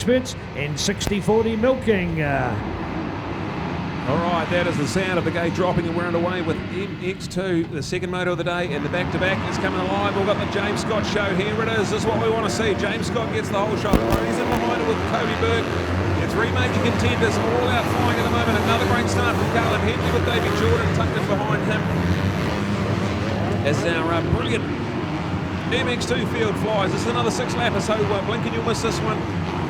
experts in 60-40 milking. All right, that is the sound of the gate dropping, and we're underway with MX2, the second moto of the day, and the back-to-back is coming alive. We've got the James Scott show. Here it is. This is what we want to see. James Scott gets the whole shot. He's in behind it with Kobe Burke. It's three major contenders all out flying at the moment. Another great start from Carlin Henley with David Jordan tucked in behind him. As our brilliant MX2 field flies. This is another six-lapper, so blink and you'll miss this one.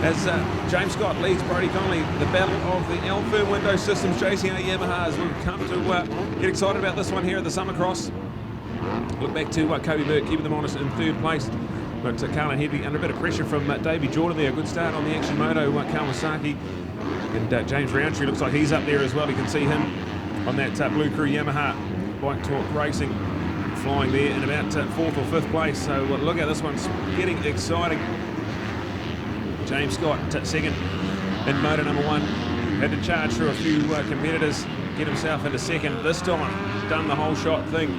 As James Scott leads Brodie Connolly, the battle of the L-Firm window systems, JCR Yamahas. We've come to get excited about this one here at the Summer Cross. Look back to Kobe Burke, keeping them honest in third place. But Carlin Henley under a bit of pressure from Davey Jordan there. Good start on the Action Moto Kawasaki. And James Roundtree looks like he's up there as well. You can see him on that Blue Crew Yamaha Bike Talk Racing, flying there in about fourth or fifth place. So look at this one's getting exciting. James Scott second in moto number one. Had to charge through a few competitors, get himself into second. This time, done the whole shot thing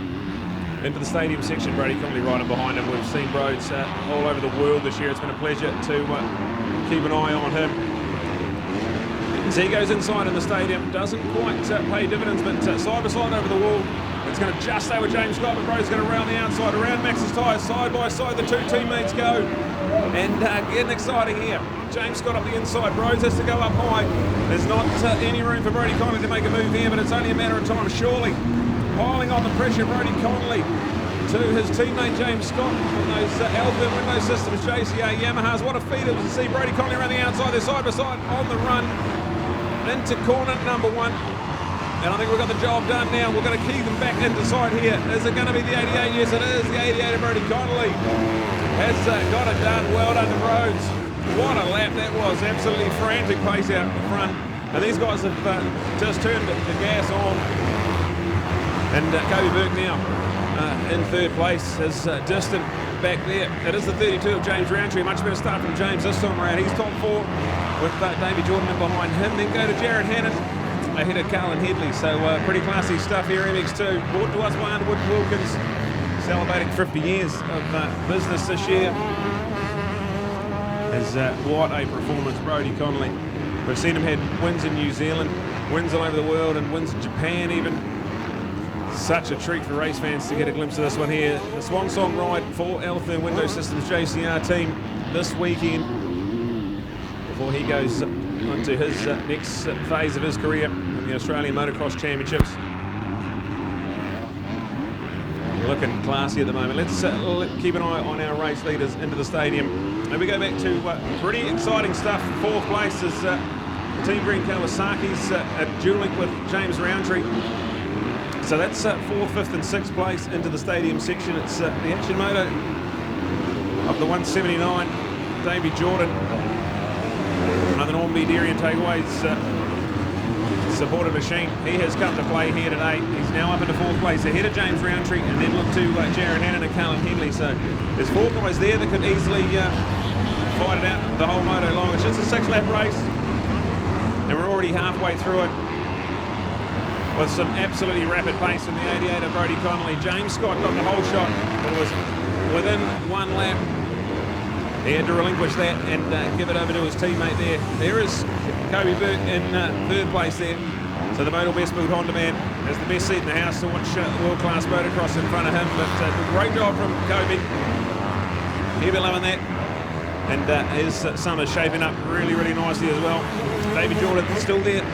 into the stadium section. Brodie Connolly right in behind him. We've seen Broads all over the world this year. It's been a pleasure to keep an eye on him. So he goes inside in the stadium. Doesn't quite pay dividends, but side by side over the wall. It's going to just stay with James Scott, but Bro's going to round the outside, around Max's tyres, side by side, the two teammates go. And getting exciting here. James Scott up the inside, Bros has to go up high. There's not any room for Brodie Connolly to make a move here, but it's only a matter of time, surely. Piling on the pressure, Brodie Connolly to his teammate James Scott on those L-Firm window systems, JCR Yamahas. What a feat it was to see Brodie Connolly around the outside, they're side by side on the run into corner number one. And I think we've got the job done now. We're going to keep them back into sight here. Is it going to be the 88? Yes, it is. The 88 of Brodie Connolly has got it done. Well done to Rhodes. What a lap that was. Absolutely frantic pace out the front. And these guys have just turned the gas on. And Kobe Burke now in third place is distant back there. It is the 32 of James Roundtree. Much better start from James this time around. He's top four with Davey Jordan in behind him. Then go to Jared Hannon ahead of Carlin Henley. So pretty classy stuff here, MX2. Brought to us by Underwood Wilkins, celebrating 50 years of business this year. As what a performance, Brodie Connolly. We've seen him had wins in New Zealand, wins all over the world, and wins in Japan even. Such a treat for race fans to get a glimpse of this one here. The swan song ride for L-Firm Window Systems JCR team this weekend before he goes onto his next phase of his career in the Australian Motocross Championships. Looking classy at the moment. Let's keep an eye on our race leaders into the stadium. And we go back to pretty exciting stuff. Fourth place is Team Green Kawasaki's dueling with James Roundtree. So that's fourth, fifth and sixth place into the stadium section. It's the Action Moto of the 179, Davey Jordan. Another Norm B. Deary and Takeaways supported machine. He has come to play here today. He's now up into fourth place ahead of James Roundtree, and then look to Jared Hannon and Carlin Henley. So there's four guys there that could easily fight it out the whole moto long. It's just a six-lap race, and we're already halfway through it with some absolutely rapid pace in the 88 of Brodie Connolly. James Scott got the whole shot, but it was within one lap. He had to relinquish that and give it over to his teammate there. There is Kobe Burke in third place there. So the Motor Best Built Honda man has the best seat in the house to watch world-class motocross in front of him. But great job from Kobe. He'll be loving that. And his summer's shaping up really, really nicely as well. David Jordan still there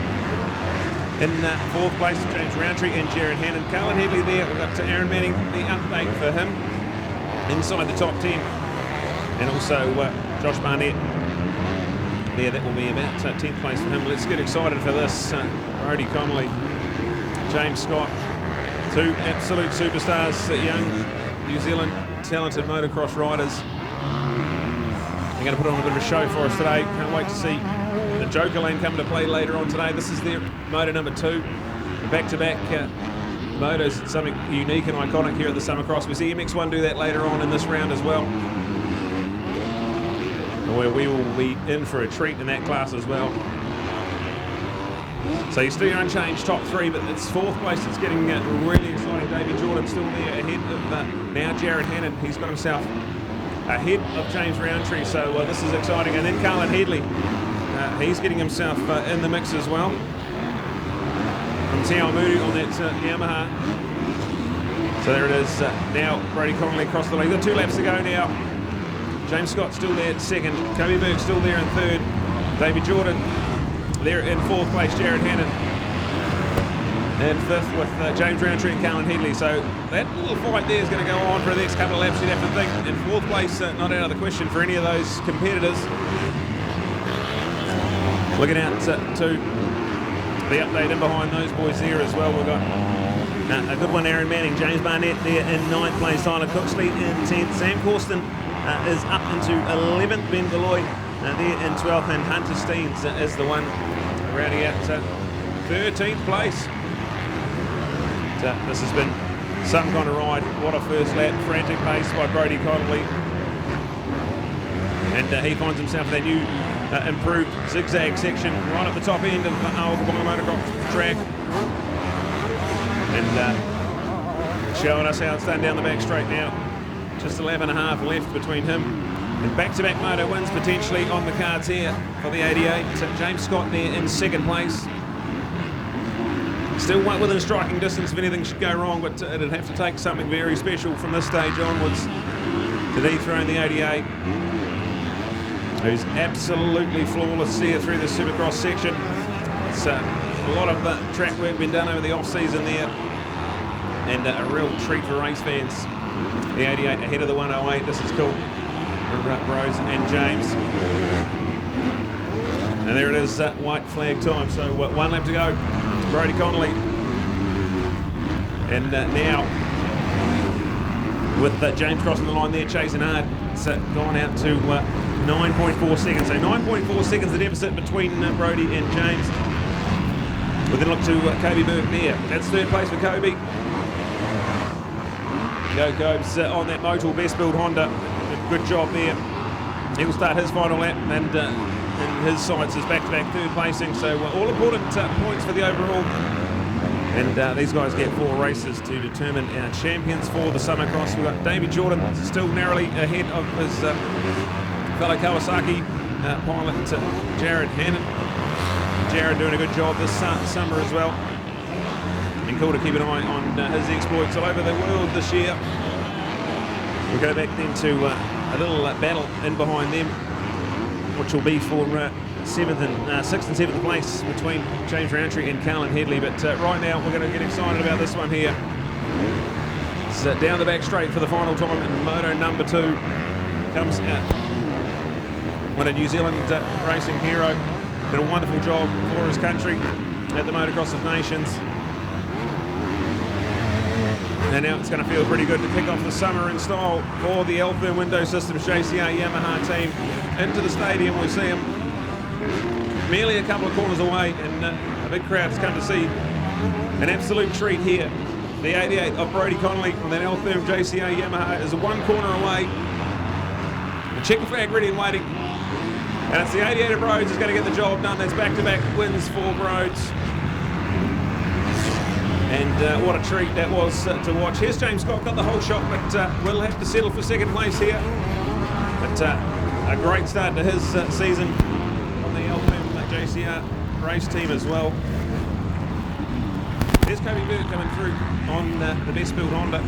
in fourth place, James Roundtree and Jared Hannon. Carlin Henley there. We've got Aaron Manning, the update for him inside the top 10. And also Josh Barnett there. That will be about 10th place for him. Let's get excited for this. Brodie Connolly, James Scott, two absolute superstars, young New Zealand talented motocross riders. They're going to put on a bit of a show for us today. Can't wait to see the Joker Lane come to play later on today. This is their moto number 2. Back-to-back motos, something unique and iconic here at the Summer Cross. We see MX1 do that later on in this round as well, where we will be in for a treat in that class as well. So you still unchanged top 3, but it's fourth place. It's getting really exciting. David Jordan still there ahead of now Jared Hannon. He's got himself ahead of James Roundtree, so this is exciting. And then Carlin Henley he's getting himself in the mix as well. From Tao Moody on that Yamaha. So there it is. Now Brody Connolly across the lead. Got 2 laps to go now. James Scott still there at second. Kobe Burke still there in third. David Jordan there in fourth place. Jared Hannon in fifth with James Roundtree and Callan Headley. So that little fight there is going to go on for the next couple of laps, you'd have to think. In fourth place, not out of the question for any of those competitors. Looking out to the update in behind those boys there as well. We've got a good one, Aaron Manning. James Barnett there in 9th place. Tyler Cooksley in 10th. Sam Corsten is up into 11th. Ben Galloy there in 12th. And Hunter Steens is the one rounding out 13th place. This has been some kind of ride. What a first lap. Frantic pace by Brody Connolly. And he finds himself that new improved zigzag section right at the top end of the Wonga Motocross track. And showing us how it's done down the back straight now. Just 11.5 left between him and back-to-back moto wins potentially on the cards here for the 88. James Scott there in 2nd place. Still within striking distance if anything should go wrong, but it'd have to take something very special from this stage onwards to dethrone the 88, who's absolutely flawless here through the Supercross section. It's a lot of track work been done over the off-season there, and a real treat for race fans. The 88 ahead of the 108. This is cool for Rose and James. And there it is, white flag time. So 1 lap to go. Brody Connolly. And now with James crossing the line there, chasing hard. It's gone out to 9.4 seconds. So 9.4 seconds the deficit between Brody and James. We'll then look to Kobe Burke there. That's 3rd place for Kobe. Go Cobes on that Motul Best Build Honda. Good job there. He'll start his final lap, and in his sights is back-to-back 3rd placing. So all important points for the overall. And these guys get 4 races to determine our champions for the Summer Cross. We've got David Jordan still narrowly ahead of his fellow Kawasaki pilot Jared Hannon. Jared doing a good job this summer as well. And cool to keep an eye on his exploits all over the world this year. We'll go back then to a little battle in behind them, which will be for 6th and 7th place between James Roundtree and Callan Headley. But right now we're going to get excited about this one here. It's down the back straight for the final time in Moto number 2. Comes out one of New Zealand racing hero. Did a wonderful job for his country at the Motocross of Nations. And now it's going to feel pretty good to kick off the summer in style for the L-Firm Window Systems JCR Yamaha team into the stadium. We see them merely a couple of corners away, and a big crowd has come to see an absolute treat here. The 88 of Brody Connolly on that L-Firm JCR Yamaha is 1 corner away. The checker flag ready and waiting. And it's the 88 of Rhodes is going to get the job done. That's back-to-back wins for Rhodes. And what a treat that was to watch. Here's James Scott, got the whole shot, but we'll have to settle for 2nd place here. But a great start to his season on the L-Firm JCR race team as well. There's Kobe Burke coming through on the Best Build Honda.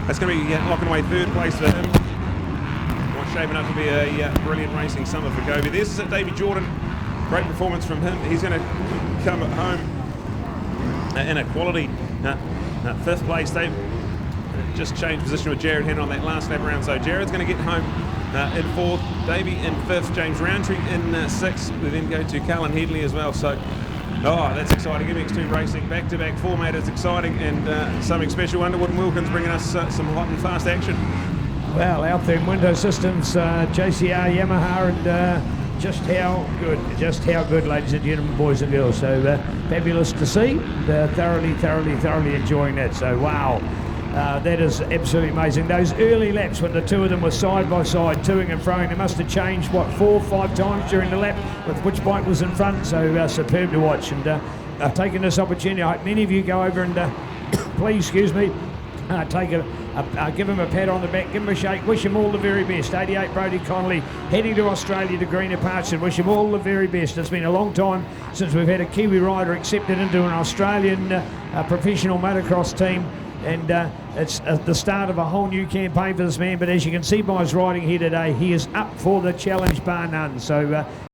That's going to be locking away 3rd place for him. What's shaping up to be a brilliant racing summer for Kobe. There's David Jordan. Great performance from him. He's going to come home in a quality 5th place. They just changed position with Jared Hannon on that last lap around. So Jared's going to get home in 4th, Davey in 5th, James Roundtree in 6th. We then go to Callan Headley as well. So, that's exciting. MX2 Racing back-to-back format is exciting, and something special. Underwood and Wilkins bringing us some hot and fast action. Well, L-Firm Window Systems, JCR Yamaha, and just how good, ladies and gentlemen, boys and girls. So fabulous to see. Thoroughly enjoying that. So wow, that is absolutely amazing. Those early laps when the 2 of them were side by side, toing and froing, they must have changed 4 or 5 times during the lap with which bike was in front. So superb to watch. And I've taken this opportunity. I hope many of you go over and please, take give him a pat on the back, give him a shake, wish him all the very best. 88 Brodie Connolly heading to Australia to greener pastures. Wish him all the very best. It's been a long time since we've had a Kiwi rider accepted into an Australian professional motocross team. And it's the start of a whole new campaign for this man. But as you can see by his riding here today, he is up for the challenge bar none. So